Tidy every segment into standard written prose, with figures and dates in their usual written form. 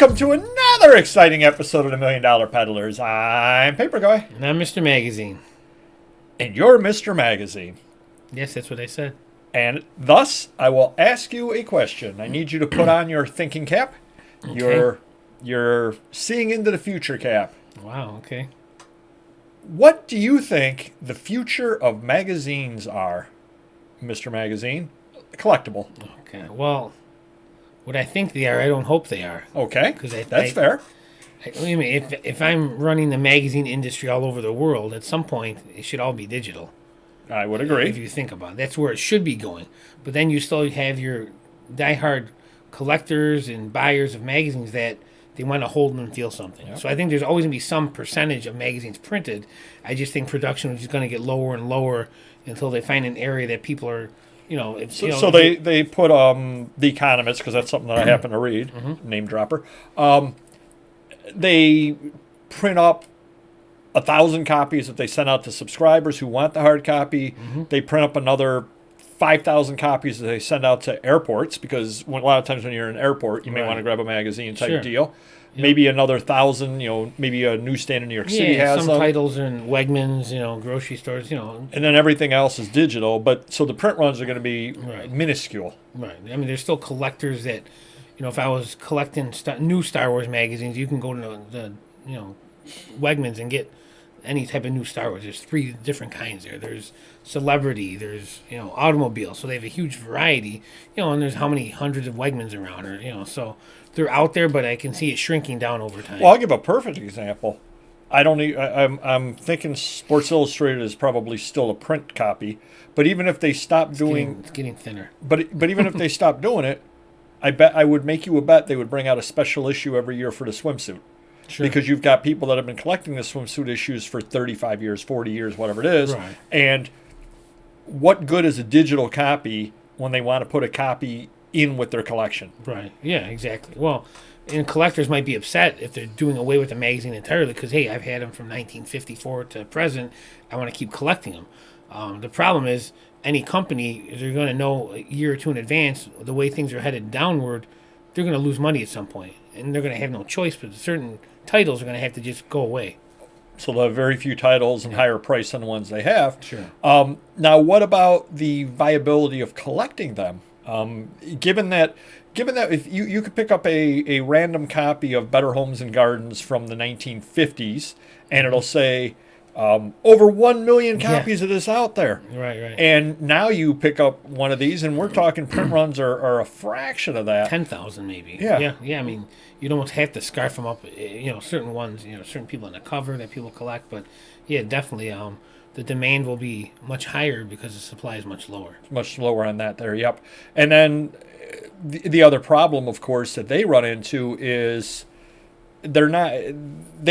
Welcome to another exciting episode of the $1 Million Peddlers. I'm Papergoy. And I'm Mr. Magazine. And you're Mr. Magazine. Yes, that's what I said. And thus, I will ask you a question. I need you to put on your thinking cap, Okay. your seeing into the future cap. Wow, okay. What do you think the future of magazines are, Mr. Magazine? Collectible. Okay, well, what I think they are, I don't hope they are. Okay, 'Cause that's fair. I mean, if I'm running the magazine industry all over the world, at some point, it should all be digital. I would If agree. you think about it. That's where it should be going. But then you still have your diehard collectors and buyers of magazines that they want to hold them and feel something. Yep. So I think there's always going to be some percentage of magazines printed. I just think production is just going to get lower and lower until they find an area that people are, So they put The Economist, because that's something that I happen to read, name dropper. They print up 1,000 copies that they send out to subscribers who want the hard copy. They print up another 5,000 copies that they send out to airports, because a lot of times when you're in an airport, you may Right. want to grab a magazine type Sure. deal. Yep. Maybe another 1,000, maybe a newsstand in New York City has some them. titles are in Wegmans, grocery stores, And then everything else is digital. But so the print runs are going to be Right. minuscule. Right. I mean, there's still collectors that, if I was collecting new Star Wars magazines, you can go to the Wegmans and get any type of new Star Wars. There's 3 different kinds there. There's celebrity, there's, automobile. So they have a huge variety, and there's how many hundreds of Wegmans around, or, so they're out there, but I can see it shrinking down over time. Well, I'll give a perfect example. I'm thinking Sports Illustrated is probably still a print copy, but even if they stop doing, It's getting thinner. but even if they stop doing it, I would make you a bet they would bring out a special issue every year for the swimsuit. Sure. Because you've got people that have been collecting the swimsuit issues for 35 years, 40 years, whatever it is. Right. And what good is a digital copy when they want to put a copy in with their collection? Right. Yeah, exactly. Well, and collectors might be upset if they're doing away with the magazine entirely because, hey, I've had them from 1954 to present. I want to keep collecting them. The problem is any company, if they're going to know a year or two in advance the way things are headed downward, they're going to lose money at some point. And they're going to have no choice, but certain titles are going to have to just go away. So they'll have very few titles and higher price than the ones they have. Sure. Now, what about the viability of collecting them? Given that if you could pick up a random copy of Better Homes and Gardens from the 1950s, and it'll say over 1 million copies of this out there. Right. And now you pick up one of these, and we're talking print runs are a fraction of that. 10,000 maybe. Yeah. Yeah. I mean, you'd almost have to scarf them up, certain ones, certain people on the cover that people collect. But, yeah, definitely the demand will be much higher because the supply is much lower. Much lower on that there, yep. And then the other problem, of course, that they run into is they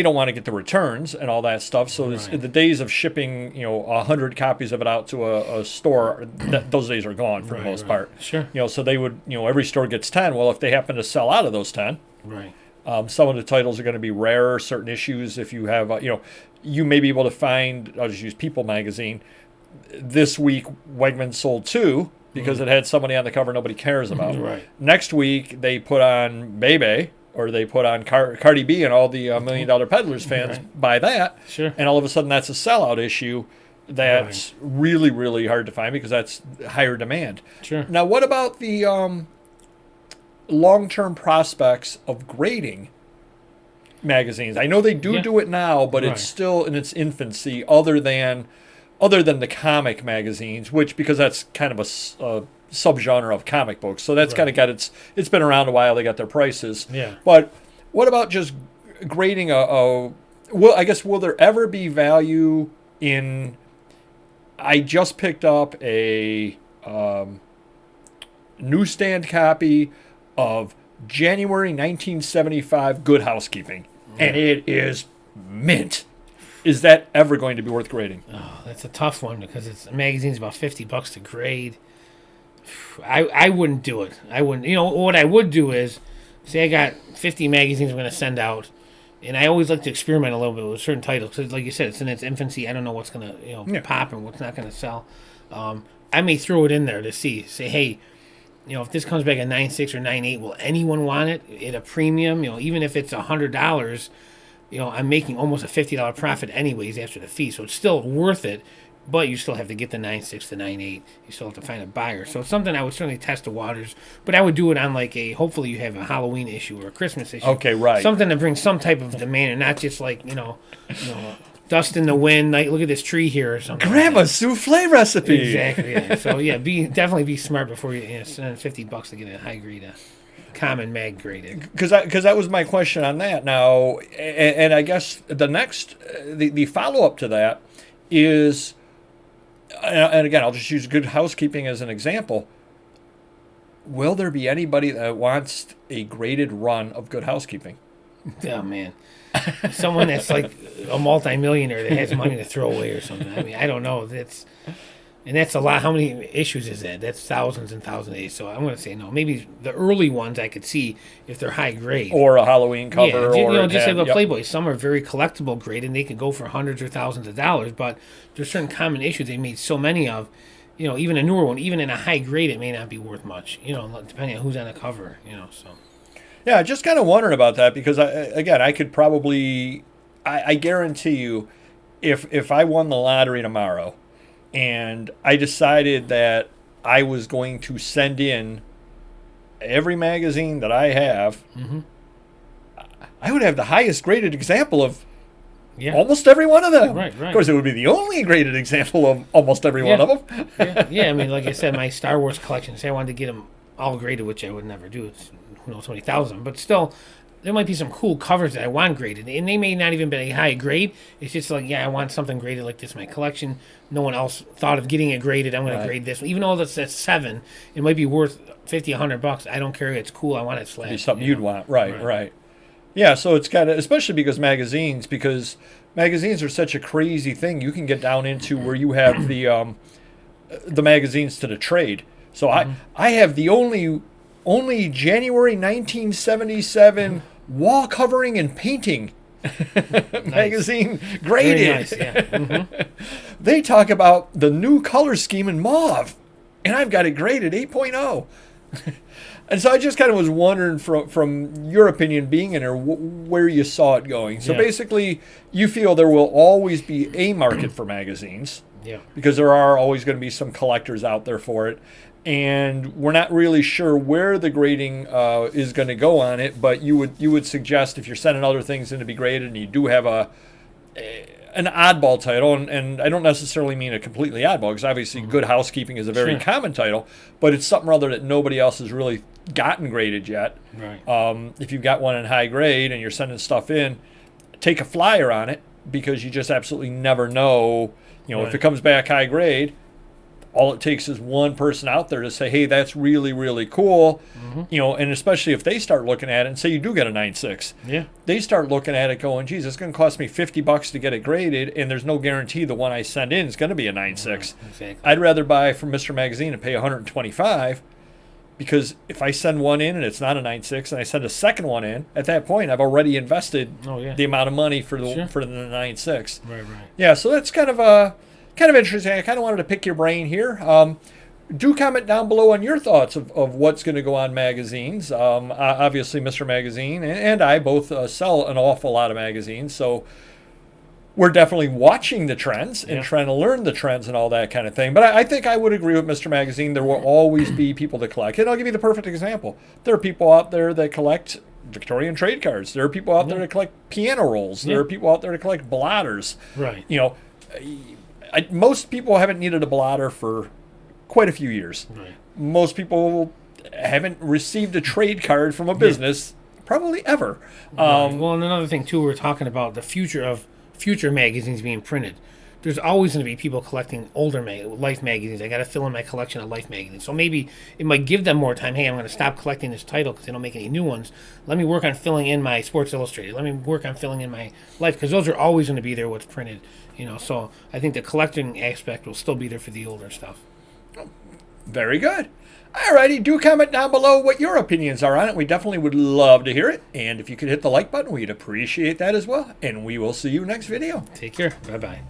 don't want to get the returns and all that stuff. So Right. the days of shipping 100 copies of it out to a store, those days are gone for the most part. Sure. So they would, every store gets 10. Well, if they happen to sell out of those 10, Right. some of the titles are going to be rarer. Certain issues, if you have, you may be able to find, I'll just use People magazine. This week, Wegmans sold 2 because it had somebody on the cover nobody cares about. Right. Next week, they put on Bebe, or they put on Cardi B, and all the $1 Million Peddlers fans buy that. Sure. And all of a sudden, that's a sellout issue that's really, really hard to find because that's higher demand. Sure. Now, what about the long-term prospects of grading magazines? I know they do it now, but it's still in its infancy. Other than the comic magazines, which because that's kind of a subgenre of comic books, so that's kind of got it's been around a while. They got their prices. Yeah. But what about just grading will there ever be value in? I just picked up a newsstand copy of January 1975 Good Housekeeping, and it is mint. Is that ever going to be worth grading? Oh, that's a tough one because a magazine's about $50 to grade. I wouldn't do it. I wouldn't. What I would do is, say I got 50 magazines I'm going to send out, and I always like to experiment a little bit with certain titles because, like you said, it's in its infancy. I don't know what's going to pop and what's not going to sell. I may throw it in there to see. Say, hey, if this comes back at 9.6 or 9.8, will anyone want it at a premium? Even if it's $100, I'm making almost a $50 profit anyways after the fee, so it's still worth it. But you still have to get the 9.6 to 9.8. You still have to find a buyer. So it's something I would certainly test the waters. But I would do it on hopefully you have a Halloween issue or a Christmas issue. Okay, right. Something to bring some type of demand and not just dust in the wind. Like, look at this tree here or something. Grandma's souffle recipe. Exactly. Yeah. So yeah, definitely be smart before you spend $50 to get a high grade, common mag graded. Because that was my question on that. Now, and I guess the next the follow up to that is. And again, I'll just use good housekeeping as an example. Will there be anybody that wants a graded run of good housekeeping? Oh, man. Someone that's like a multimillionaire that has money to throw away or something. I mean, I don't know. That's a lot. How many issues is that? That's thousands and thousands of days. So I'm going to say no. Maybe the early ones I could see if they're high grade. Or a Halloween cover. Yeah, just have a Playboy. Some are very collectible grade, and they can go for hundreds or thousands of dollars. But there's certain common issues they made so many of. Even a newer one, even in a high grade, it may not be worth much. Depending on who's on the cover. So. Yeah, just kind of wondering about that because I could probably, I guarantee you, if I won the lottery tomorrow. And I decided that I was going to send in every magazine that I have. Mm-hmm. I would have the highest graded example of almost every one of them. Right. Of course, it would be the only graded example of almost every one of them. I mean, like I said, my Star Wars collection, say I wanted to get them all graded, which I would never do. It's who knows how many thousand. But still, there might be some cool covers that I want graded. And they may not even be a high grade. It's just like, I want something graded like this in my collection. No one else thought of getting it graded. I'm going to grade this. Even though that's at 7, it might be worth $50, $100. I don't care. It's cool. I want it slashed. It'd be something you'd want. Right. Yeah, so it's kind of, especially because magazines are such a crazy thing. You can get down into where you have the magazines to the trade. So I have the only January 1977 wall covering and painting magazine graded. Very nice, yeah. Mm-hmm. They talk about the new color scheme in mauve, and I've got it graded 8.0. And so I just kind of was wondering from your opinion, being in there, where you saw it going. So basically, you feel there will always be a market for magazines. Yeah. Because there are always going to be some collectors out there for it. And we're not really sure where the grading is going to go on it, but you would suggest if you're sending other things in to be graded and you do have an oddball title, and I don't necessarily mean a completely oddball, because obviously Good Housekeeping is a very common title, but it's something or other that nobody else has really gotten graded yet. Right. If you've got one in high grade and you're sending stuff in, take a flyer on it, because you just absolutely never know. If it comes back high grade, all it takes is one person out there to say, hey, that's really, really cool. Mm-hmm. And especially if they start looking at it and say you do get a 9.6. Yeah. They start looking at it going, geez, it's going to cost me $50 to get it graded, and there's no guarantee the one I send in is going to be a 9.6. Exactly. I'd rather buy from Mr. Magazine and pay $125, because if I send one in and it's not a 9.6 and I send a second one in, at that point I've already invested the amount of money for the 9.6. Right. Yeah, so that's kind of interesting. I kind of wanted to pick your brain here. Do comment down below on your thoughts of what's going to go on magazines. Obviously, Mr. Magazine and I both sell an awful lot of magazines, so we're definitely watching the trends and trying to learn the trends and all that kind of thing. But I think I would agree with Mr. Magazine. There will always be people to collect. And I'll give you the perfect example. There are people out there that collect Victorian trade cards. There are people out there that collect piano rolls. There are people out there that collect blotters. Right. Most people haven't needed a blotter for quite a few years. Right. Most people haven't received a trade card from a business probably ever. Well, and another thing, too, we're talking about the future of future magazines being printed. There's always going to be people collecting older Life magazines. I got to fill in my collection of Life magazines. So maybe it might give them more time. Hey, I'm going to stop collecting this title because they don't make any new ones. Let me work on filling in my Sports Illustrated. Let me work on filling in my Life, because those are always going to be there, what's printed. So I think the collecting aspect will still be there for the older stuff. Very good. Alrighty, do comment down below what your opinions are on it. We definitely would love to hear it. And if you could hit the like button, we'd appreciate that as well. And we will see you next video. Take care. Bye-bye.